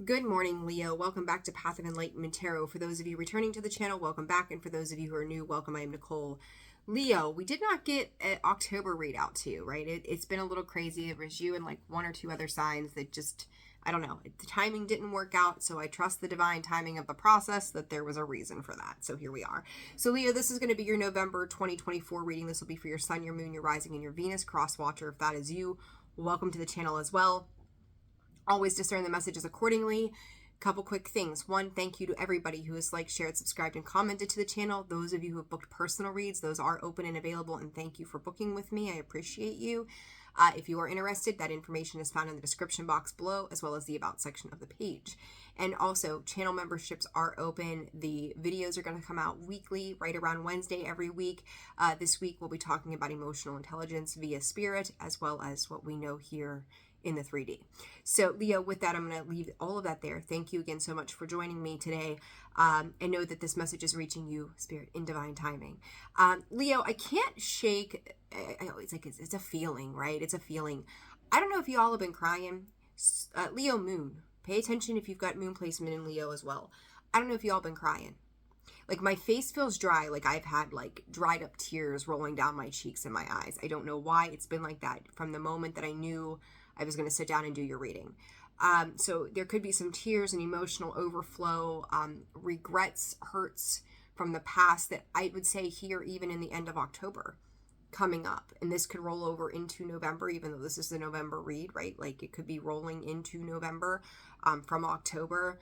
Good morning, Leo. Welcome back to Path of Enlightenment Tarot. For those of you returning to the channel, welcome back. And for those of you who are new, welcome. I am Nicole. Leo, we did not get an October readout to you, right? It's been a little crazy. It was you and like one or two other signs that just, I don't know, the timing didn't work out. So I trust the divine timing of the process that there was a reason for that. So here we are. So Leo, this is going to be your November 2024 reading. This will be for your sun, your moon, your rising, and your Venus cross watcher. If that is you, welcome to the channel as well. Always discern the messages accordingly. Couple quick things. One, thank you to everybody who has liked, shared, subscribed, and commented to the channel. Those of you who have booked personal reads, those are open and available, and thank you for booking with me. I appreciate you. If you are interested, that information is found in the description box below, as well as the about section of the page. And also, channel memberships are open. The videos are going to come out weekly, right around Wednesday every week. This week, we'll be talking about emotional intelligence via spirit, as well as what we know here in the 3D. So Leo, with that, I'm going to leave all of that there. Thank you again so much for joining me today. And know that this message is reaching you, Spirit, in divine timing. Leo, I can't shake, it's a feeling, right? It's a feeling. I don't know if you all have been crying. Leo moon, pay attention if you've got moon placement in Leo as well. I don't know if you all been crying. Like my face feels dry, like I've had like dried up tears rolling down my cheeks and my eyes. I don't know why it's been like that from the moment that I knew I was going to sit down and do your reading. So there could be some tears and emotional overflow, regrets, hurts from the past that I would say here even in the end of October coming up. And this could roll over into November, even though this is the November read, right? Like it could be rolling into November from October.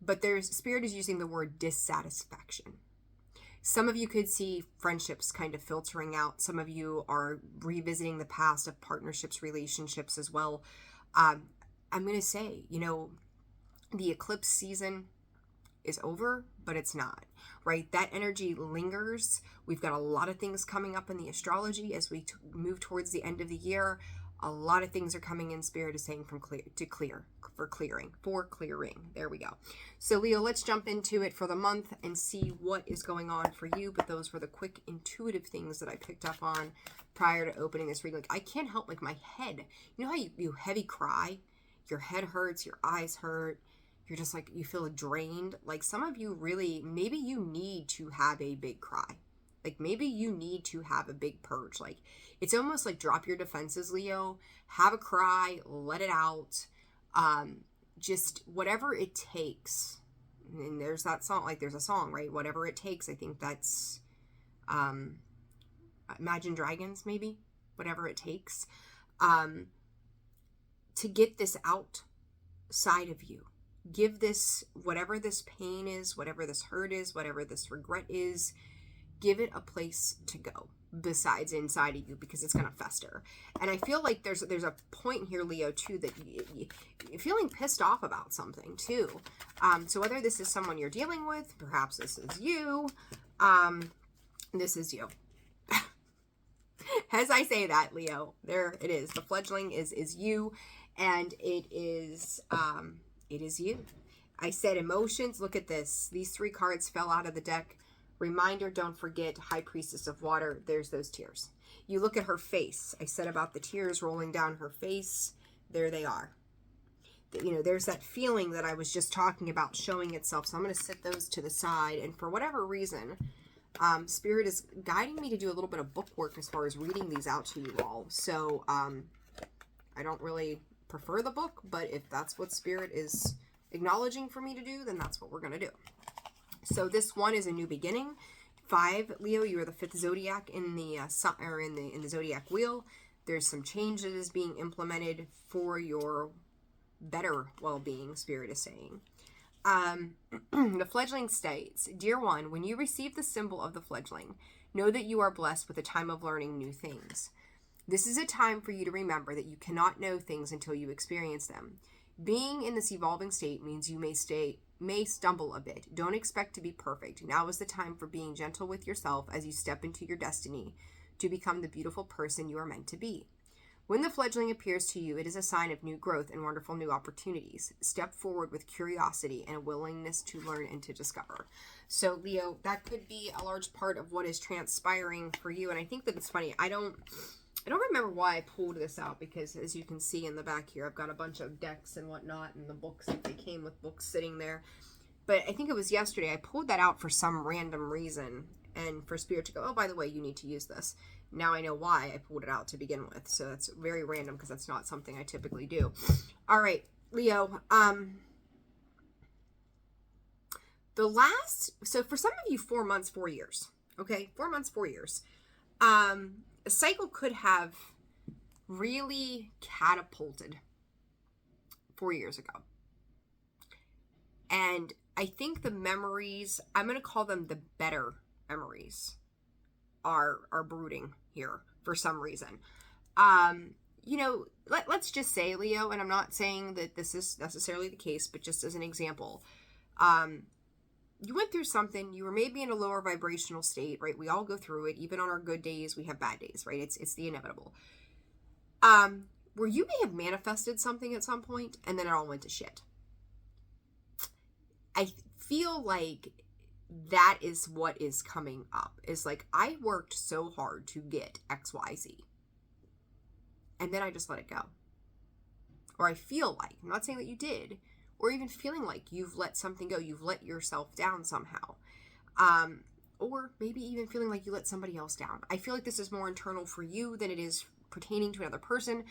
But Spirit is using the word dissatisfaction. Some of you could see friendships kind of filtering out. Some of you are revisiting the past of partnerships, relationships as well. I'm going to say, you know, the eclipse season is over, but it's not, right? That energy lingers. We've got a lot of things coming up in the astrology as we move towards the end of the year. A lot of things are coming in. Spirit is saying for clearing. There we go. So Leo, let's jump into it for the month and see what is going on for you. But those were the quick intuitive things that I picked up on prior to opening this reading. Like I can't help like my head. You know how you heavy cry? Your head hurts, your eyes hurt. You're just like, you feel drained. Like some of you really, maybe you need to have a big cry. Like maybe you need to have a big purge. Like it's almost like drop your defenses, Leo. Have a cry, let it out. Just whatever it takes. And there's that song, like there's a song, right? Whatever it takes. I think that's Imagine Dragons, maybe. Whatever it takes. To get this outside of you. Give this, whatever this pain is, whatever this hurt is, whatever this regret is, give it a place to go besides inside of you, because it's going to fester. And I feel like there's a point here, Leo, too, that you're feeling pissed off about something too. So whether this is someone you're dealing with, perhaps this is you, this is you. As I say that, Leo, there it is. The fledgling is you, and it is you. I said emotions. Look at this. These three cards fell out of the deck. Reminder, don't forget, High Priestess of Water. There's those tears. You look at her face. I said about the tears rolling down her face. There they are. You know, there's that feeling that I was just talking about showing itself. So I'm going to set those to the side. And for whatever reason, Spirit is guiding me to do a little bit of book work as far as reading these out to you all. So I don't really prefer the book, but if that's what Spirit is acknowledging for me to do, then that's what we're going to do. So this one is a new beginning. 5, Leo, you are the 5th zodiac in the in the zodiac wheel. There's some change that is being implemented for your better well-being, Spirit is saying. The fledgling states, Dear one, when you receive the symbol of the fledgling, know that you are blessed with a time of learning new things. This is a time for you to remember that you cannot know things until you experience them. Being in this evolving state means you may stumble a bit. Don't expect to be perfect. Now is the time for being gentle with yourself as you step into your destiny to become the beautiful person you are meant to be. When the fledgling appears to you, it is a sign of new growth and wonderful new opportunities. Step forward with curiosity and a willingness to learn and to discover. So, Leo, that could be a large part of what is transpiring for you. And I think that it's funny. I don't remember why I pulled this out, because as you can see in the back here, I've got a bunch of decks and whatnot, and the books, if they came with books sitting there. But I think it was yesterday, I pulled that out for some random reason, and for Spirit to go, oh, by the way, you need to use this. Now I know why I pulled it out to begin with. So that's very random, because that's not something I typically do. All right, Leo. So for some of you, 4 months, 4 years. Okay, 4 months, 4 years. A cycle could have really catapulted 4 years ago. And I think the memories, I'm going to call them the better memories, are brooding here for some reason. You know, let's just say, Leo, and I'm not saying that this is necessarily the case, but just as an example, you went through something, you were maybe in a lower vibrational state, right? We all go through it. Even on our good days, we have bad days, right? It's the inevitable. Where you may have manifested something at some point, and then it all went to shit. I feel like that is what is coming up. Is like, I worked so hard to get XYZ, and then I just let it go. Or I feel like, I'm not saying that you did, or even feeling like you've let something go, you've let yourself down somehow. Or maybe even feeling like you let somebody else down. I feel like this is more internal for you than it is pertaining to another person,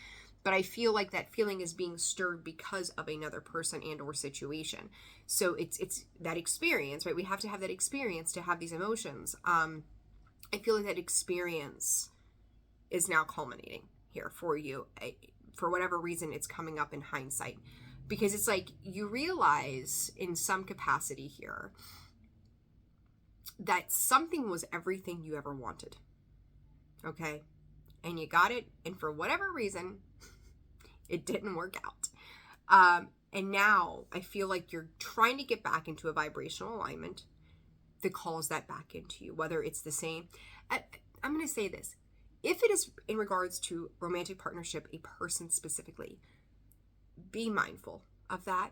but I feel like that feeling is being stirred because of another person and or situation. So it's that experience, right? We have to have that experience to have these emotions. I feel like that experience is now culminating here for you. For whatever reason, it's coming up in hindsight. Because it's like you realize in some capacity here that something was everything you ever wanted. Okay? And you got it. And for whatever reason, it didn't work out. And now I feel like you're trying to get back into a vibrational alignment that calls that back into you. Whether it's the same. I'm going to say this. If it is in regards to romantic partnership, a person specifically, be mindful of that,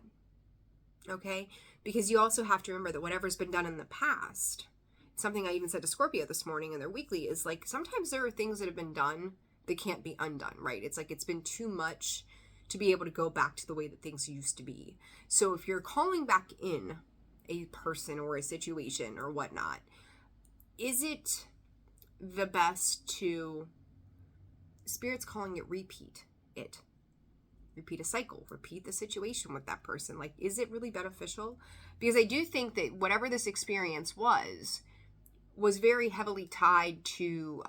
okay? Because you also have to remember that whatever's been done in the past, something I even said to Scorpio this morning in their weekly, is like, sometimes there are things that have been done that can't be undone, right? It's like it's been too much to be able to go back to the way that things used to be. So if you're calling back in a person or a situation or whatnot, is it the best to, Spirit's calling it repeat it? Repeat a cycle, repeat the situation with that person. Like, is it really beneficial? Because I do think that whatever this experience was very heavily tied to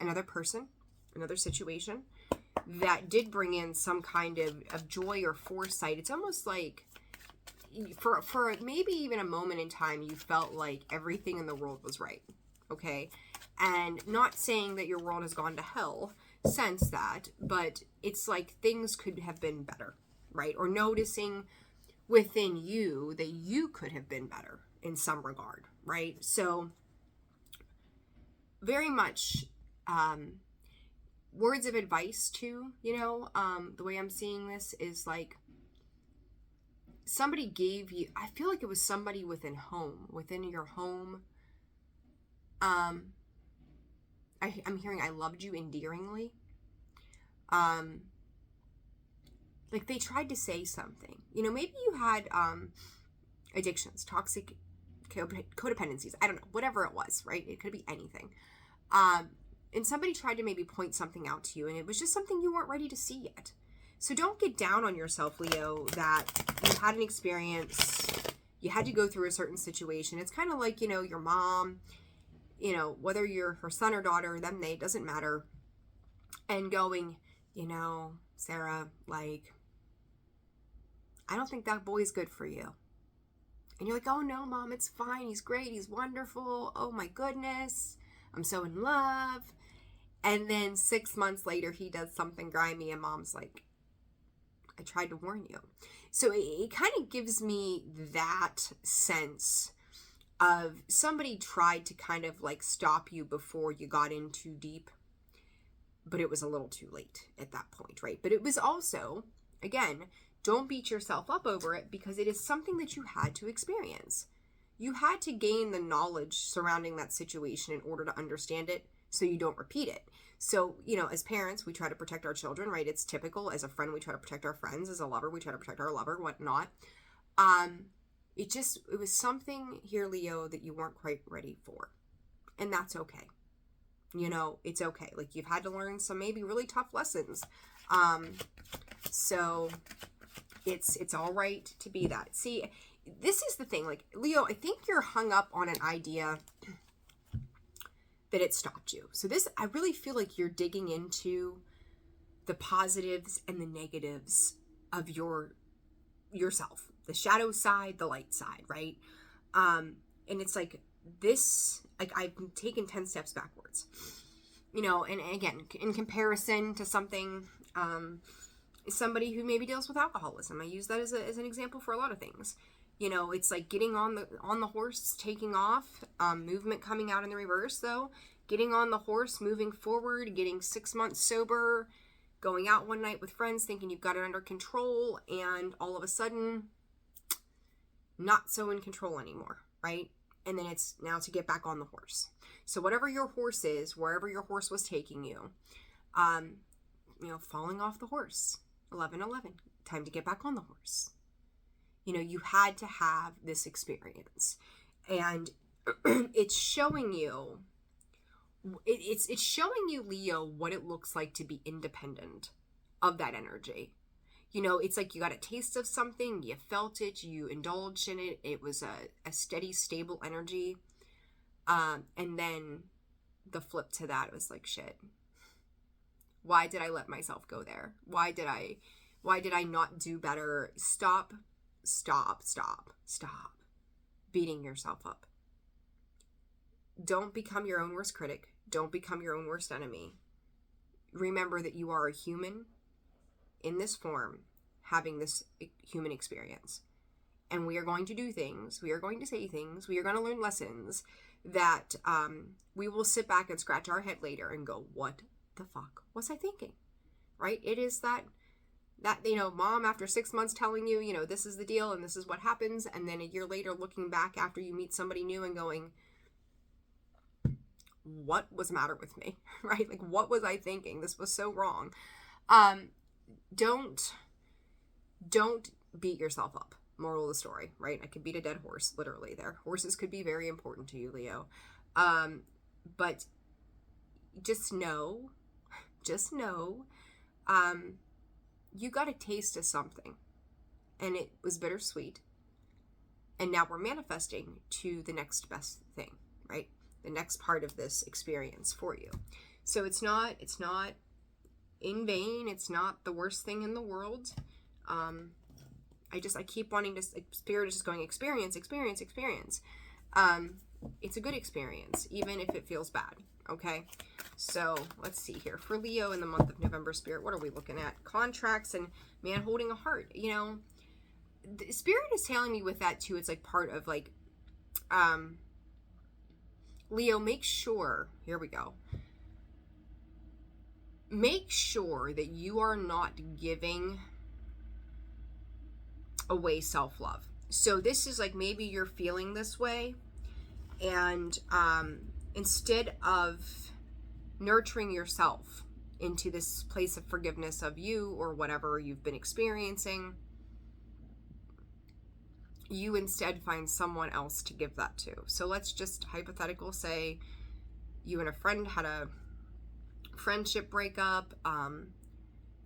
another person, another situation that did bring in some kind of joy or foresight. It's almost like for maybe even a moment in time, you felt like everything in the world was right. Okay. And not saying that your world has gone to hell since that, but it's like things could have been better, right? Or noticing within you that you could have been better in some regard, right? So very much words of advice too, you know, the way I'm seeing this is like somebody gave you, I feel like it was somebody within your home. I'm hearing I loved you endearingly. Like they tried to say something, you know, maybe you had addictions, toxic codependencies, I don't know, whatever it was, right? It could be anything. And somebody tried to maybe point something out to you, and it was just something you weren't ready to see yet. So don't get down on yourself, Leo, that you had an experience, you had to go through a certain situation. It's kind of like, you know, your mom, you know, whether you're her son or daughter, it doesn't matter. And going, you know, Sarah, like, I don't think that boy's good for you. And you're like, oh no, Mom, it's fine. He's great. He's wonderful. Oh my goodness. I'm so in love. And then 6 months later, he does something grimy and Mom's like, I tried to warn you. So it kind of gives me that sense of somebody tried to kind of like stop you before you got in too deep, but it was a little too late at that point, right? But it was also, again, don't beat yourself up over it because it is something that you had to experience. You had to gain the knowledge surrounding that situation in order to understand it so you don't repeat it. So, as parents, we try to protect our children, right? It's typical. As a friend, we try to protect our friends. As a lover, we try to protect our lover, whatnot. It was something here, Leo, that you weren't quite ready for. And that's okay. It's okay. Like, you've had to learn some maybe really tough lessons. So it's all right to be that. See, this is the thing. Like, Leo, I think you're hung up on an idea that it stopped you. So I really feel like you're digging into the positives and the negatives of yourself, the shadow side, the light side, right? And it's like this, like, I've taken 10 steps backwards, and again, in comparison to somebody who maybe deals with alcoholism. I use that as an example for a lot of things. It's like getting on the horse, taking off, movement coming out in the reverse though, getting on the horse, moving forward, getting 6 months sober, going out one night with friends thinking you've got it under control, and all of a sudden not so in control anymore, right? And then it's now to get back on the horse. So whatever your horse is, wherever your horse was taking you, falling off the horse, 11:11, time to get back on the horse. You had to have this experience, and it's showing you, it's showing you, Leo, what it looks like to be independent of that energy. It's like you got a taste of something, you felt it, you indulged in it, it was a steady, stable energy, and then the flip to that was like, shit, why did I let myself go there? Why did I not do better? Stop beating yourself up. Don't become your own worst critic. Don't become your own worst enemy. Remember that you are a human in this form, having this human experience. And we are going to do things, we are going to say things, we are going to learn lessons that we will sit back and scratch our head later and go, what the fuck was I thinking? Right? It is that mom after 6 months telling you, this is the deal and this is what happens, and then a year later looking back after you meet somebody new and going, what was the matter with me? Right? Like, what was I thinking? This was so wrong. Don't beat yourself up. Moral of the story, right? I could beat a dead horse, literally there. Horses could be very important to you, Leo. But just know, you got a taste of something, and it was bittersweet. And now we're manifesting to the next best thing, right? The next part of this experience for you. So it's not in vain. It's not the worst thing in the world. I keep wanting to, Spirit is just going, experience. It's a good experience, even if it feels bad. Okay. So let's see here for Leo in the month of November, Spirit, what are we looking at? Contracts and man holding a heart. The Spirit is telling me with that too. It's like part of like, Leo, make sure, here we go. Make sure that you are not giving away self-love. So this is like, maybe you're feeling this way, and instead of nurturing yourself into this place of forgiveness of you or whatever you've been experiencing, you instead find someone else to give that to. So let's just hypothetical say you and a friend had a friendship breakup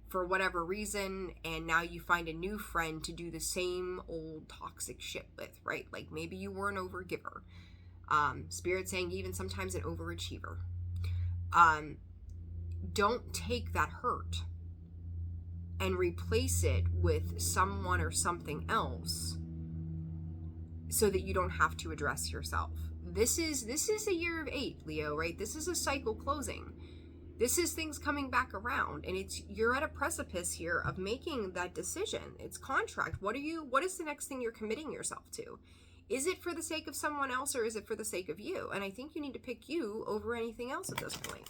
for whatever reason, and now you find a new friend to do the same old toxic shit with, right? Like maybe you were an overgiver. Spirit saying even sometimes an overachiever. Don't take that hurt and replace it with someone or something else so that you don't have to address yourself. This is a year of 8, Leo, right? This is a cycle closing. This is things coming back around, and you're at a precipice here of making that decision. It's contract. What is the next thing you're committing yourself to? Is it for the sake of someone else, or is it for the sake of you? And I think you need to pick you over anything else at this point.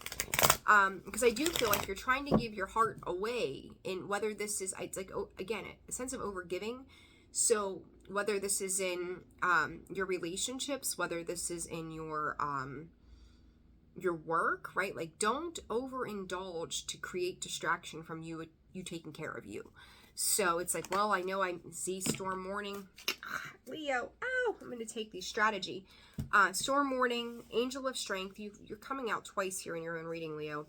Because I do feel like you're trying to give your heart away, in whether this is, it's like, again, a sense of overgiving. So whether this is in your relationships, whether this is in your your work, right? Like, don't overindulge to create distraction from you taking care of you. So it's like, well, I know I'm storm warning. Leo, ow, I'm going to take the strategy. Storm warning, angel of strength. You're coming out twice here in your own reading, Leo,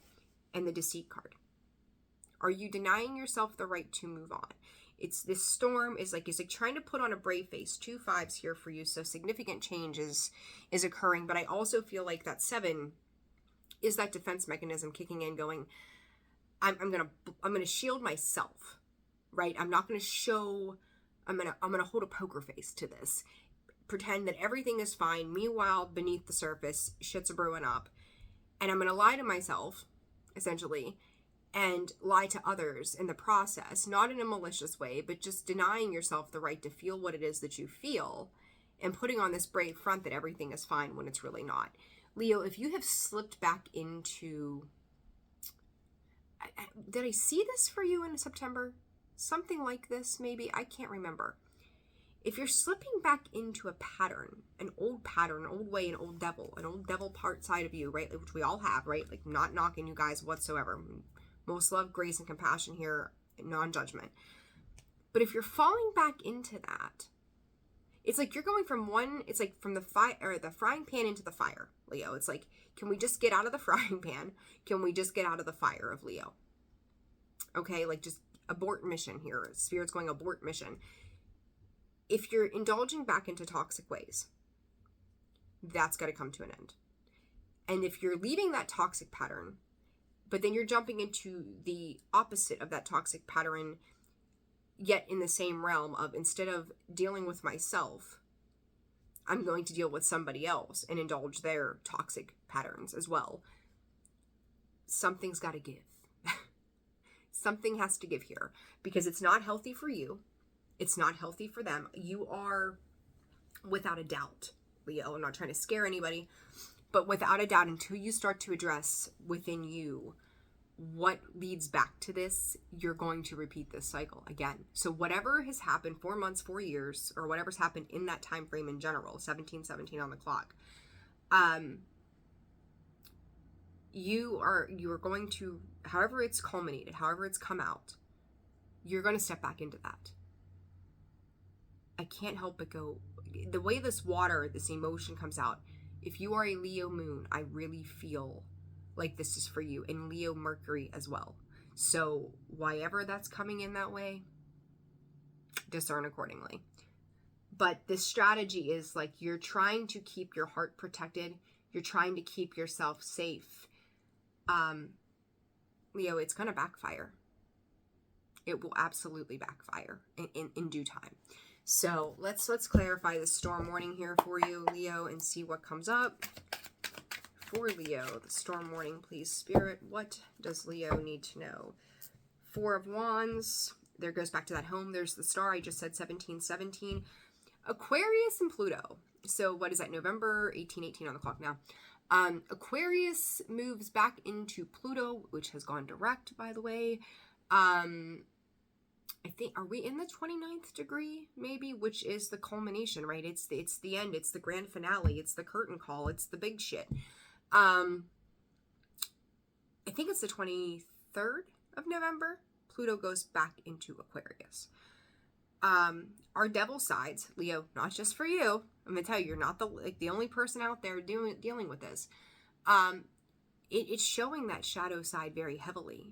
and the deceit card. Are you denying yourself the right to move on? It's this storm is like trying to put on a brave face. 2 5s here for you. So significant change is occurring. But I also feel like that 7 is that defense mechanism kicking in, going, I'm gonna shield myself, right? I'm not gonna show, I'm gonna hold a poker face to this. Pretend that everything is fine. Meanwhile, beneath the surface, shit's a brewing up. And I'm gonna lie to myself, essentially, and lie to others in the process, not in a malicious way, but just denying yourself the right to feel what it is that you feel and putting on this brave front that everything is fine when it's really not. Leo, if you have slipped back into, did I see this for you in September? Something like this, maybe, I can't remember. If you're slipping back into a pattern, an old way, an old devil part side of you, right? Which we all have, right? Like, not knocking you guys whatsoever. Most love, grace, and compassion here, non-judgment. But if you're falling back into that, it's like you're going from it's like from the frying pan into the fire, Leo. It's like, can we just get out of the frying pan? Can we just get out of the fire of Leo? Okay, like, just abort mission here. Spirit's going abort mission. If you're indulging back into toxic ways, that's got to come to an end. And if you're leaving that toxic pattern, but then you're jumping into the opposite of that toxic pattern, yet in the same realm of, instead of dealing with myself, I'm going to deal with somebody else and indulge their toxic patterns as well. Something's got to give. Something has to give here, because it's not healthy for you. It's not healthy for them. You are, without a doubt, Leo, I'm not trying to scare anybody, but without a doubt, until you start to address within you what leads back to this, you're going to repeat this cycle again. So whatever has happened, 4 months, 4 years, or whatever's happened in that time frame in general, 1717 on the clock, you are going to, however it's culminated, however it's come out, you're going to step back into that. I can't help but go, the way this emotion comes out, if you are a Leo moon, I really feel like this is for you, and Leo Mercury as well. So whyever that's coming in that way, discern accordingly. But this strategy is like, you're trying to keep your heart protected. You're trying to keep yourself safe. Leo, it's going to backfire. It will absolutely backfire in due time. So let's clarify the storm warning here for you, Leo, and see what comes up. For Leo, the storm warning, please, Spirit. What does Leo need to know? 4 of Wands. There goes back to that home. There's the star. I just said 1717. Aquarius and Pluto. So what is that? November 1818 on the clock now. Aquarius moves back into Pluto, which has gone direct, by the way. I think, are we in the 29th degree, maybe, which is the culmination, right? It's the end. It's the grand finale. It's the curtain call. It's the big shit. I think it's the 23rd of November. Pluto goes back into Aquarius. Our devil sides, Leo, not just for you. I'm going to tell you, you're not the only person out there dealing with this. It's showing that shadow side very heavily.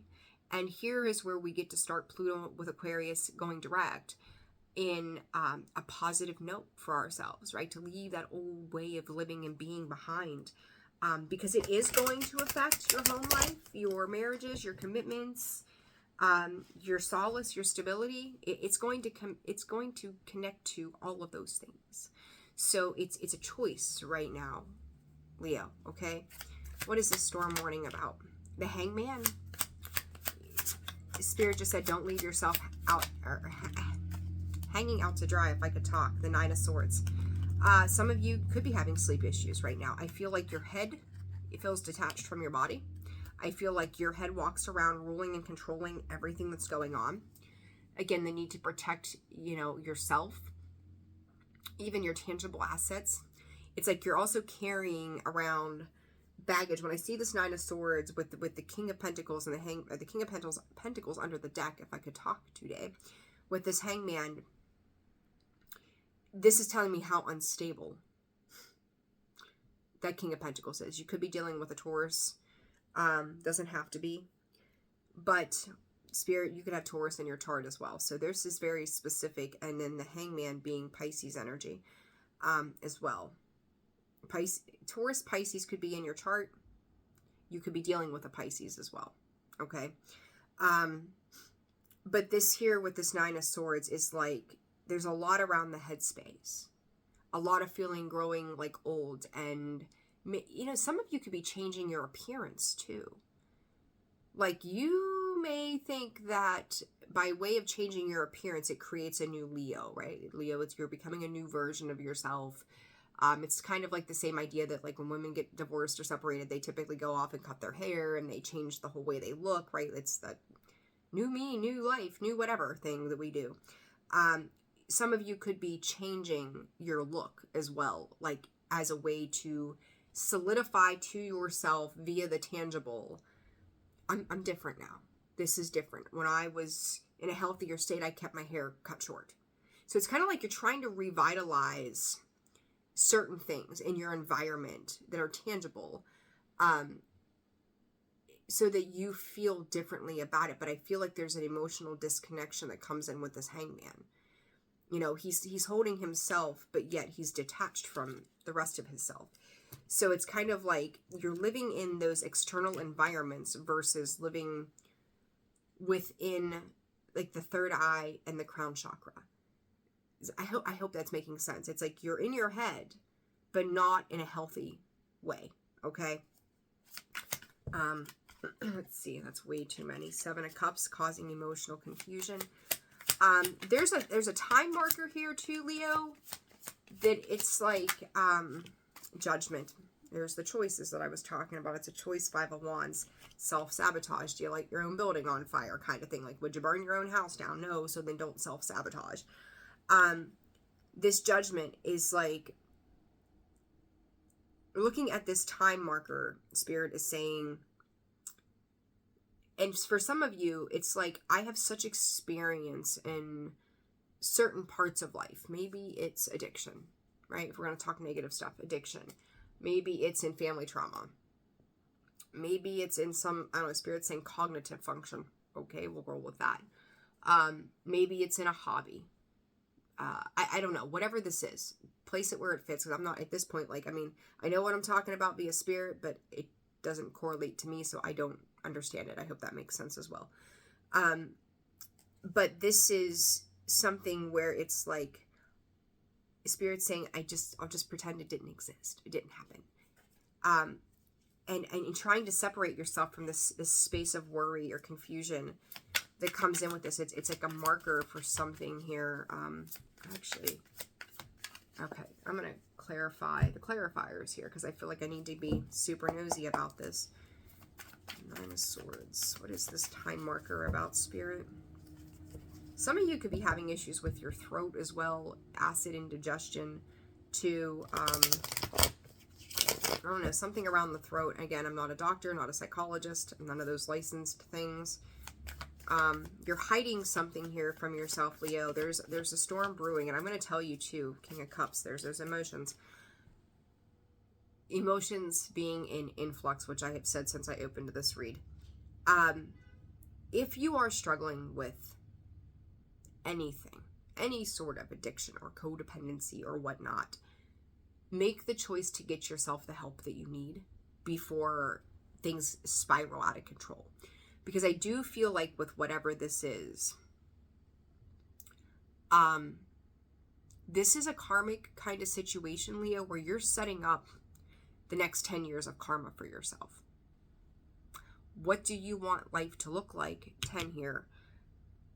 And here is where we get to start Pluto with Aquarius going direct in a positive note for ourselves, right? To leave that old way of living and being behind. Because it is going to affect your home life, your marriages, your commitments, your solace, your stability. It's going to connect to all of those things. So it's a choice right now, Leo, okay? What is this storm warning about? The Hangman. Spirit just said, don't leave yourself out, or hanging out to dry, if I could talk. The 9 of Swords. Some of you could be having sleep issues right now. I feel like your head, it feels detached from your body. I feel like your head walks around ruling and controlling everything that's going on. Again, the need to protect, yourself, even your tangible assets. It's like you're also carrying around baggage. When I see this Nine of Swords with the King of Pentacles and the King of Pentacles under the deck, if I could talk today, with this Hangman, this is telling me how unstable that King of Pentacles is. You could be dealing with a Taurus. Doesn't have to be. But Spirit, you could have Taurus in your chart as well. So there's this very specific, and then the Hangman being Pisces energy as well. Taurus, Pisces could be in your chart. You could be dealing with a Pisces as well. Okay. But this here with this Nine of Swords is like, there's a lot around the headspace. A lot of feeling growing like old. And, you know, some of you could be changing your appearance too. Like, you may think that by way of changing your appearance, it creates a new Leo, right? Leo, you're becoming a new version of yourself. It's kind of like the same idea that, like, when women get divorced or separated, they typically go off and cut their hair and they change the whole way they look, right? It's that new me, new life, new whatever thing that we do. Some of you could be changing your look as well, like as a way to solidify to yourself via the tangible. I'm different now. This is different. When I was in a healthier state, I kept my hair cut short. So it's kind of like you're trying to revitalize certain things in your environment that are tangible, so that you feel differently about it. But I feel like there's an emotional disconnection that comes in with this Hangman. You know, he's holding himself, but yet he's detached from the rest of himself. So it's kind of like you're living in those external environments versus living within, like, the third eye and the crown chakra. I hope that's making sense. It's like you're in your head, but not in a healthy way. Okay. Let's see. That's way too many. Seven of Cups, causing emotional confusion. There's a time marker here too, Leo, that it's like, Judgment. There's the choices that I was talking about. It's a choice. Five of Wands. Self-sabotage. Do you light your own building on fire kind of thing? Like, would you burn your own house down? No, so then don't self-sabotage. This Judgment is like, looking at this time marker, Spirit is saying, and for some of you, it's like, I have such experience in certain parts of life. Maybe it's addiction, right? If we're going to talk negative stuff, addiction. Maybe it's in family trauma. Maybe it's in some, I don't know, Spirit's saying cognitive function. Okay, we'll roll with that. Maybe it's in a hobby. I don't know, whatever this is, place it where it fits. Because I'm not at this point, like, I mean, I know what I'm talking about via Spirit, but it doesn't correlate to me, so I don't understand it. I hope that makes sense as well. But this is something where it's like, Spirit's saying, I'll just pretend it didn't exist. It didn't happen. And trying to separate yourself from this space of worry or confusion that comes in with this. It's like a marker for something here. Actually, okay, I'm going to clarify the clarifiers here because I feel like I need to be super nosy about this. Nine of Swords. What is this time marker about, Spirit? Some of you could be having issues with your throat as well. Acid indigestion to, I don't know, something around the throat. Again, I'm not a doctor, not a psychologist, none of those licensed things. You're hiding something here from yourself, Leo. There's a storm brewing, and I'm going to tell you too, King of Cups, there's emotions. Emotions being in influx, which I have said since I opened this read. If you are struggling with anything, any sort of addiction or codependency or whatnot, make the choice to get yourself the help that you need before things spiral out of control. Because I do feel like with whatever this is a karmic kind of situation, Leo, where you're setting up the next 10 years of karma for yourself. What do you want life to look like 10 here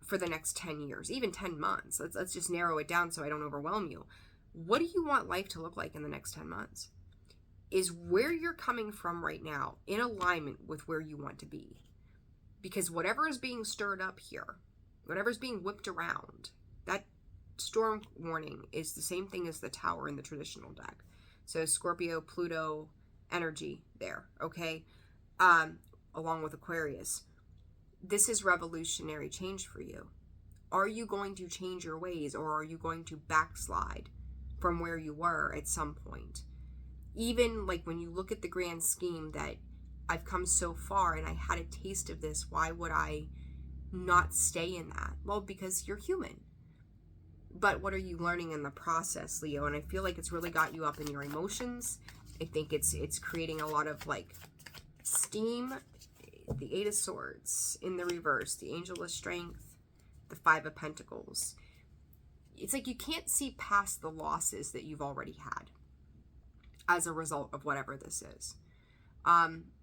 for the next 10 years, even 10 months? Let's just narrow it down so I don't overwhelm you. What do you want life to look like in the next 10 months? Is where you're coming from right now in alignment with where you want to be? Because whatever is being stirred up here, whatever is being whipped around, that storm warning is the same thing as the Tower in the traditional deck. So Scorpio, Pluto, energy there, okay? Along with Aquarius. This is revolutionary change for you. Are you going to change your ways, or are you going to backslide from where you were at some point? Even like when you look at the grand scheme that I've come so far and I had a taste of this, why would I not stay in that? Well, because you're human. But what are you learning in the process, Leo? And I feel like it's really got you up in your emotions. I think it's creating a lot of like steam. The Eight of Swords in the reverse, the Angel of Strength, the Five of Pentacles. It's like you can't see past the losses that you've already had as a result of whatever this is.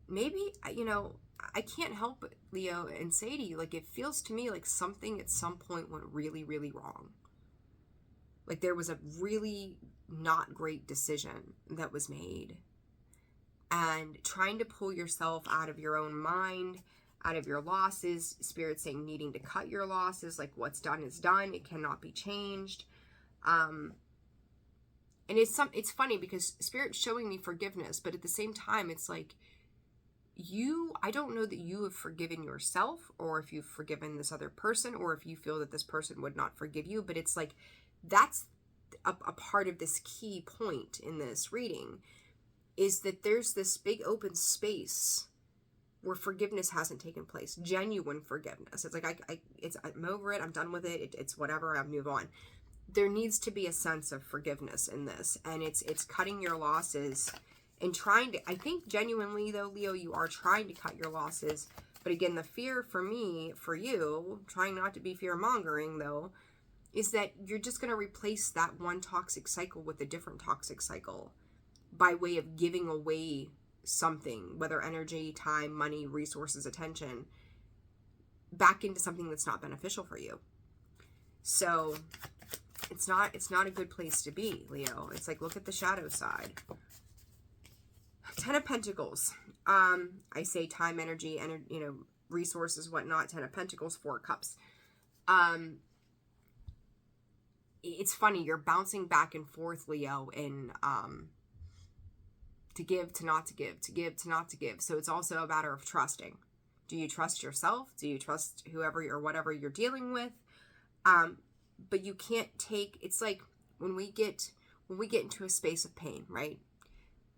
Maybe, you know, I can't help it, Leo, and say to you, like, it feels to me like something at some point went really, really wrong. Like there was a really not great decision that was made. And trying to pull yourself out of your own mind, out of your losses, Spirit saying needing to cut your losses, like what's done is done, it cannot be changed. And it's funny because Spirit's showing me forgiveness, but at the same time, it's like I don't know that you have forgiven yourself, or if you've forgiven this other person, or if you feel that this person would not forgive you, but it's like, that's a part of this key point in this reading, is that there's this big open space where forgiveness hasn't taken place. Genuine forgiveness. It's like, I'm over it. I'm done with it. It's whatever. I move on. There needs to be a sense of forgiveness in this. And it's cutting your losses and trying to, I think genuinely though, Leo, you are trying to cut your losses. But again, the fear for me, for you, trying not to be fear mongering though, is that you're just going to replace that one toxic cycle with a different toxic cycle, by way of giving away something, whether energy, time, money, resources, attention, back into something that's not beneficial for you. So it's not a good place to be, Leo. It's like, look at the shadow side. Ten of Pentacles. I say time, energy, you know, resources, whatnot. Ten of Pentacles, Four of Cups. It's funny, you're bouncing back and forth, Leo, in to give, to not to give, to give, to not to give. So it's also a matter of trusting. Do you trust yourself? Do you trust whoever or whatever you're dealing with? But you can't take, it's like when we get into a space of pain, right?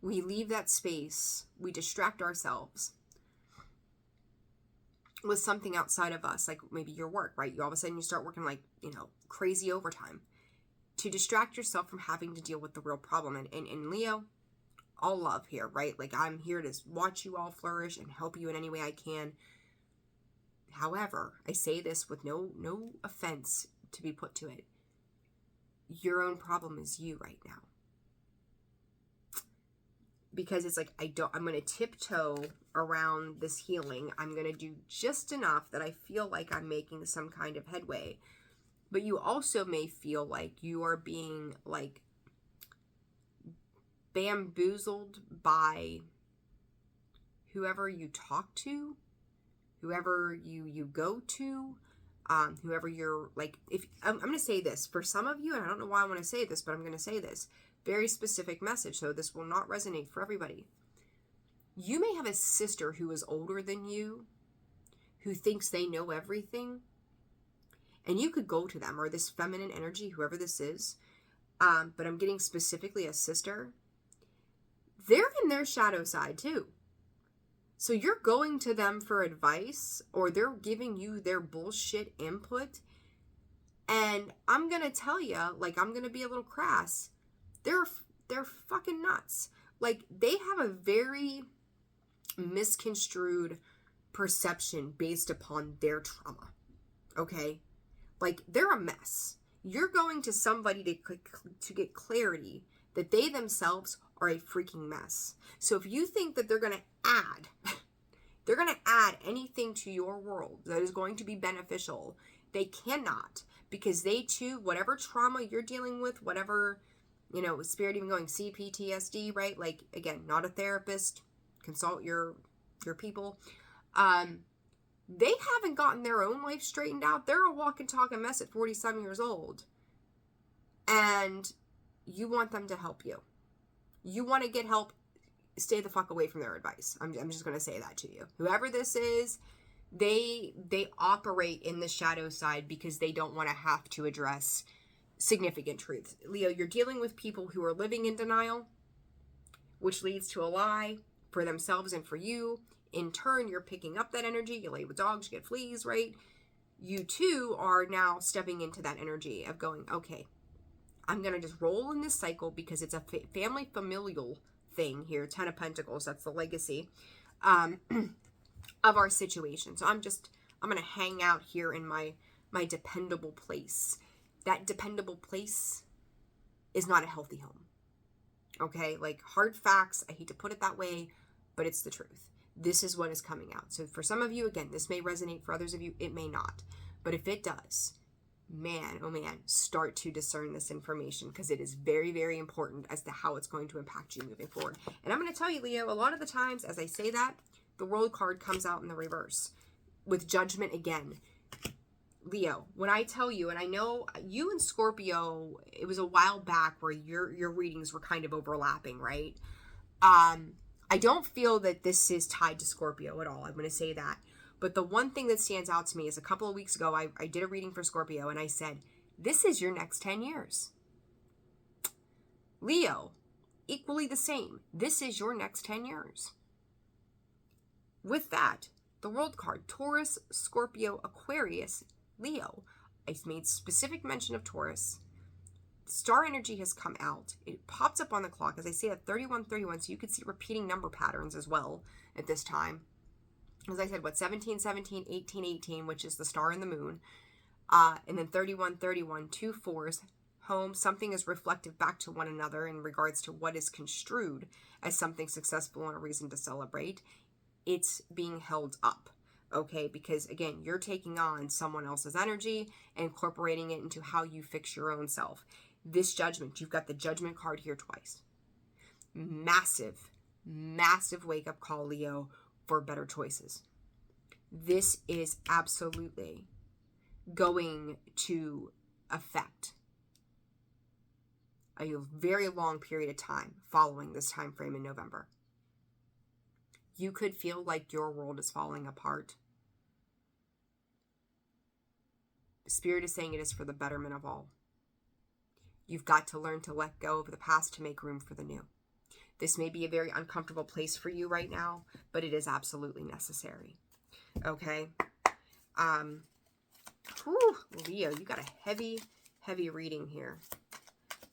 We leave that space, we distract ourselves with something outside of us, like maybe your work, right? You all of a sudden you start working like, you know, crazy overtime to distract yourself from having to deal with the real problem. And Leo, all love here, right? Like, I'm here to watch you all flourish and help you in any way I can. However, I say this with no offense to be put to it. Your own problem is you right now. Because it's like, I'm going to tiptoe around this healing. I'm going to do just enough that I feel like I'm making some kind of headway. But you also may feel like you are being like bamboozled by whoever you talk to, whoever you go to, whoever you're like, if I'm going to say this for some of you, and I don't know why I want to say this, but I'm going to say this very specific message. So this will not resonate for everybody. You may have a sister who is older than you, who thinks they know everything, and you could go to them, or this feminine energy, whoever this is. But I'm getting specifically a sister. They're in their shadow side too. So you're going to them for advice, or they're giving you their bullshit input. And I'm going to tell you, like, I'm going to be a little crass. They're fucking nuts. Like, they have a very misconstrued perception based upon their trauma. Okay? Like, they're a mess. You're going to somebody to get clarity that they themselves are a freaking mess. So if you think that they're going to add anything to your world that is going to be beneficial, they cannot, because they too, whatever trauma you're dealing with, whatever, you know, spirit even going CPTSD, right? Like, again, not a therapist, consult your people. They haven't gotten their own life straightened out. They're a walking, talking mess at 40-some years old. And you want them to help you. You want to get help stay the fuck away from their advice. I'm just going to say that to you. Whoever this is, they operate in the shadow side because they don't want to have to address significant truths. Leo, you're dealing with people who are living in denial, which leads to a lie for themselves and for you. In turn, you're picking up that energy. You lay with dogs, you get fleas, right? You too are now stepping into that energy of going, okay, I'm going to just roll in this cycle because it's a family familial thing here. 10 of Pentacles, that's the legacy of our situation. So I'm going to hang out here in my dependable place. That dependable place is not a healthy home. Okay, like hard facts. I hate to put it that way, but it's the truth. This is what is coming out. So for some of you, again, this may resonate. For others of you, it may not. But if it does, man, oh man, start to discern this information because it is very, very important as to how it's going to impact you moving forward. And I'm going to tell you, Leo, a lot of the times as I say that, the World card comes out in the reverse with Judgment again. Leo, when I tell you, and I know you and Scorpio, it was a while back where your readings were kind of overlapping, right? I don't feel that this is tied to Scorpio at all. I'm going to say that. But the one thing that stands out to me is a couple of weeks ago, I did a reading for Scorpio and I said, this is your next 10 years. Leo, equally the same. This is your next 10 years. With that, the World card, Taurus, Scorpio, Aquarius, Leo. I made specific mention of Taurus. Star energy has come out. It pops up on the clock, as I say, at 3131, so you could see repeating number patterns as well at this time. As I said, 17, 17, 18, 18, which is the star and the moon. And then 31, 31, 2 4s, home. Something is reflective back to one another in regards to what is construed as something successful and a reason to celebrate. It's being held up. Okay, because again, you're taking on someone else's energy and incorporating it into how you fix your own self. This Judgment, you've got the Judgment card here twice. Massive, massive wake-up call, Leo, for better choices. This is absolutely going to affect a very long period of time following this time frame in November. You could feel like your world is falling apart. Spirit is saying it is for the betterment of all. You've got to learn to let go of the past to make room for the new. This may be a very uncomfortable place for you right now, but it is absolutely necessary. Okay? Leo, you got a heavy, heavy reading here.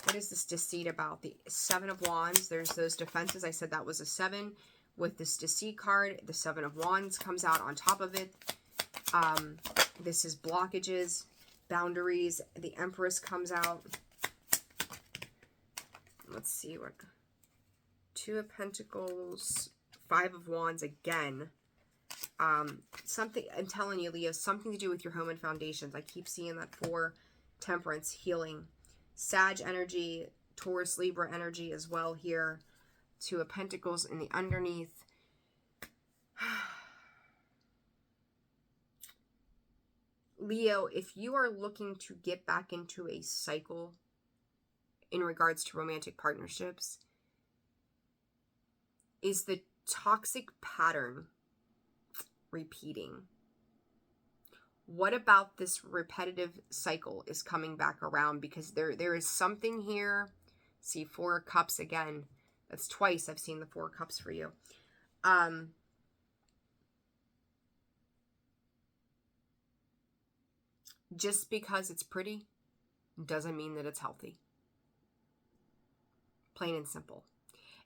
What is this deceit about? The 7 of Wands. There's those defenses. I said that was a 7. With this deceit card, the 7 of Wands comes out on top of it. This is blockages, boundaries. The Empress comes out. Let's see what. 2 of Pentacles, 5 of Wands again. Something, I'm telling you, Leo, something to do with your home and foundations. I keep seeing that 4, Temperance, healing. Sag energy, Taurus, Libra energy as well here. 2 of Pentacles in the underneath. Leo, if you are looking to get back into a cycle in regards to romantic partnerships, is the toxic pattern repeating? What about this repetitive cycle is coming back around? Because there is something here. See, 4 of Cups again. That's twice I've seen the 4 of Cups for you. Just because it's pretty doesn't mean that it's healthy. Plain and simple.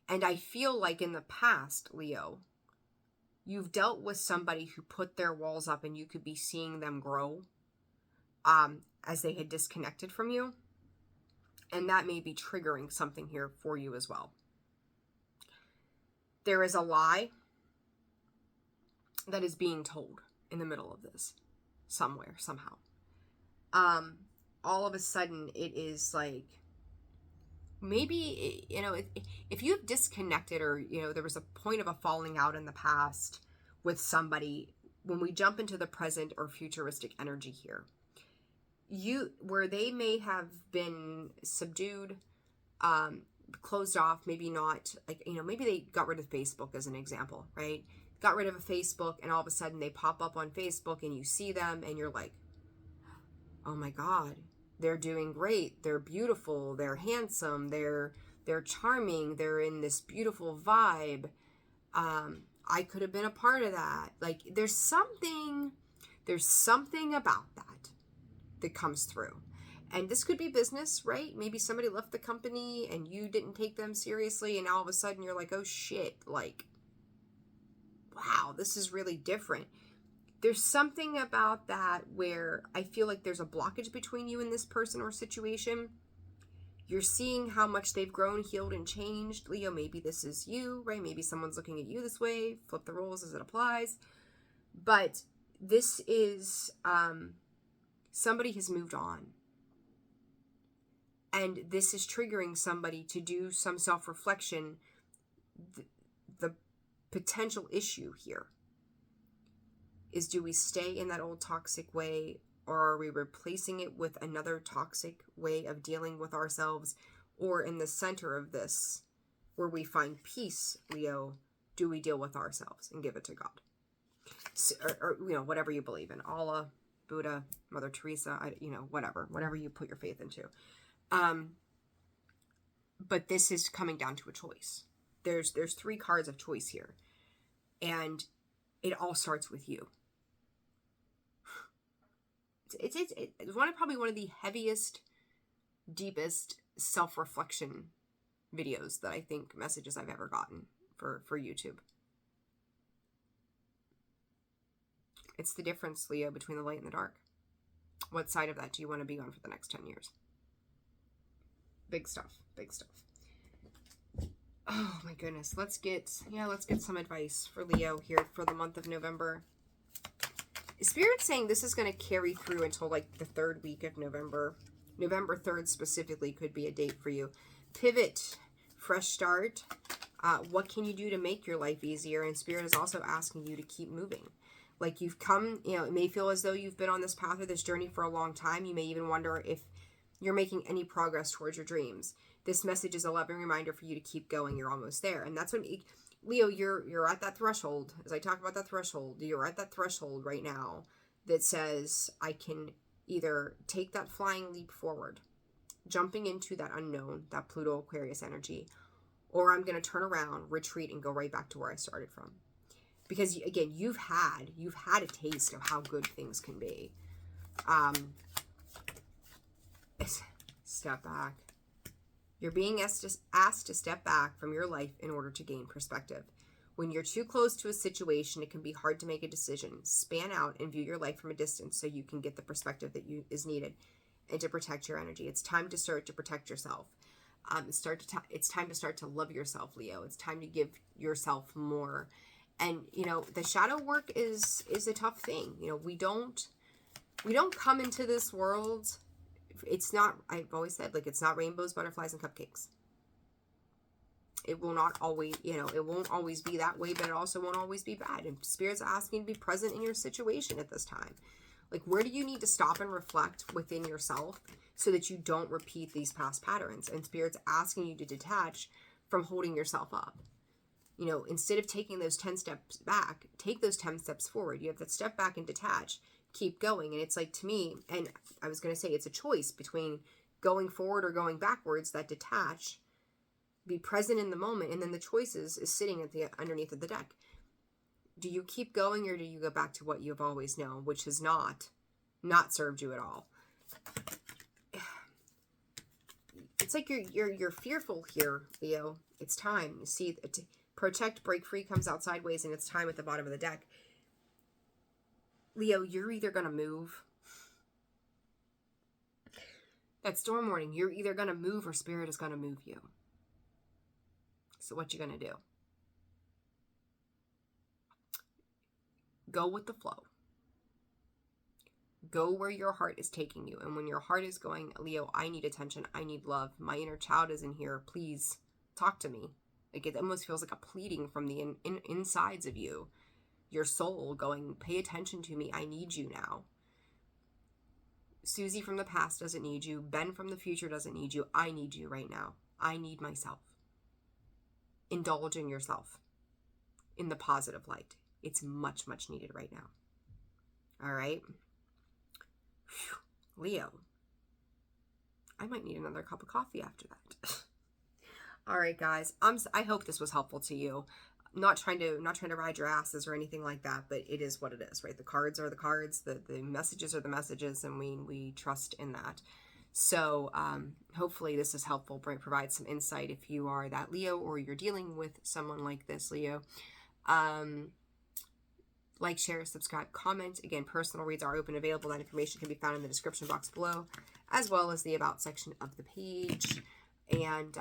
And I feel like in the past, Leo, you've dealt with somebody who put their walls up and you could be seeing them grow as they had disconnected from you. And that may be triggering something here for you as well. There is a lie that is being told in the middle of this somewhere, somehow. All of a sudden it is like, maybe, you know, if you've disconnected or, you know, there was a point of a falling out in the past with somebody, when we jump into the present or futuristic energy here, where they may have been subdued, closed off, maybe not, like, maybe they got rid of Facebook as an example, right? Got rid of a Facebook, and all of a sudden they pop up on Facebook and you see them and you're like, oh my God, they're doing great. They're beautiful. They're handsome. They're charming. They're in this beautiful vibe. I could have been a part of that. Like, there's something about that comes through. And this could be business, right? Maybe somebody left the company and you didn't take them seriously, and all of a sudden you're like, oh shit, like, wow, this is really different. There's something about that where I feel like there's a blockage between you and this person or situation. You're seeing how much they've grown, healed, and changed. Leo, maybe this is you, right? Maybe someone's looking at you this way. Flip the roles as it applies. But this is, somebody has moved on. And this is triggering somebody to do some self-reflection. The potential issue here is, do we stay in that old toxic way, or are we replacing it with another toxic way of dealing with ourselves? Or in the center of this, where we find peace, Leo, do we deal with ourselves and give it to God? So, or whatever you believe in, Allah, Buddha, Mother Teresa, whatever you put your faith into. But this is coming down to a choice. There's 3 cards of choice here, and it all starts with you. It's probably one of the heaviest, deepest self-reflection videos that I think, messages I've ever gotten for YouTube. It's the difference, Leo, between the light and the dark. What side of that do you want to be on for the next 10 years? Big stuff. Big stuff. Oh my goodness. Let's get some advice for Leo here for the month of November. Spirit's saying this is going to carry through until like the 3rd week of November. November 3rd specifically could be a date for you. Pivot, fresh start. What can you do to make your life easier? And Spirit is also asking you to keep moving. Like, you've come, it may feel as though you've been on this path or this journey for a long time. You may even wonder if you're making any progress towards your dreams. This message is a loving reminder for you to keep going. You're almost there. And that's when, Leo, you're at that threshold. As I talk about that threshold, you're at that threshold right now that says, I can either take that flying leap forward, jumping into that unknown, that Pluto Aquarius energy, or I'm going to turn around, retreat, and go right back to where I started from. Because, again, you've had a taste of how good things can be. Step back. You're being asked to step back from your life in order to gain perspective. When you're too close to a situation, it can be hard to make a decision. Span out and view your life from a distance so you can get the perspective that is needed and to protect your energy. It's time to start to protect yourself. It's time to start to love yourself, Leo. It's time to give yourself more. And, the shadow work is a tough thing. We don't come into this world. It's not, I've always said, like, it's not rainbows, butterflies, and cupcakes. It will not always, it won't always be that way, but it also won't always be bad. And Spirit's asking you to be present in your situation at this time. Like, where do you need to stop and reflect within yourself so that you don't repeat these past patterns? And Spirit's asking you to detach from holding yourself up. Instead of taking those 10 steps back, take those 10 steps forward. You have to step back and detach, keep going. And it's like, to me, and I was going to say, it's a choice between going forward or going backwards. That detach, be present in the moment, and then the choices is sitting at the underneath of the deck. Do you keep going, or do you go back to what you've always known, which has not served you at all? It's like you're fearful here, Leo. It's time. You see, protect, break free comes out sideways, and it's time at the bottom of the deck. Leo, you're either going to move. That storm warning, you're either going to move or Spirit is going to move you. So what you going to do? Go with the flow. Go where your heart is taking you. And when your heart is going, Leo, I need attention. I need love. My inner child is in here. Please talk to me. Like, it almost feels like a pleading from the insides of you. Your soul going, pay attention to me. I need you now. Susie from the past doesn't need you. Ben from the future doesn't need you. I need you right now. I need myself. Indulge in yourself in the positive light. It's much, much needed right now. All right. Whew. Leo, I might need another cup of coffee after that. All right, guys. I hope this was helpful to you. Not trying to ride your asses or anything like that, but it is what it is, right? The cards are the cards, the messages are the messages, and we trust in that. So hopefully this is helpful, provide some insight if you are that Leo or you're dealing with someone like this, Leo. Like, share, subscribe, comment. Again, personal reads are open, available. That information can be found in the description box below, as well as the about section of the page. And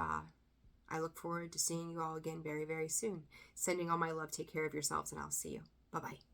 I look forward to seeing you all again very, very soon. Sending all my love. Take care of yourselves, and I'll see you. Bye-bye.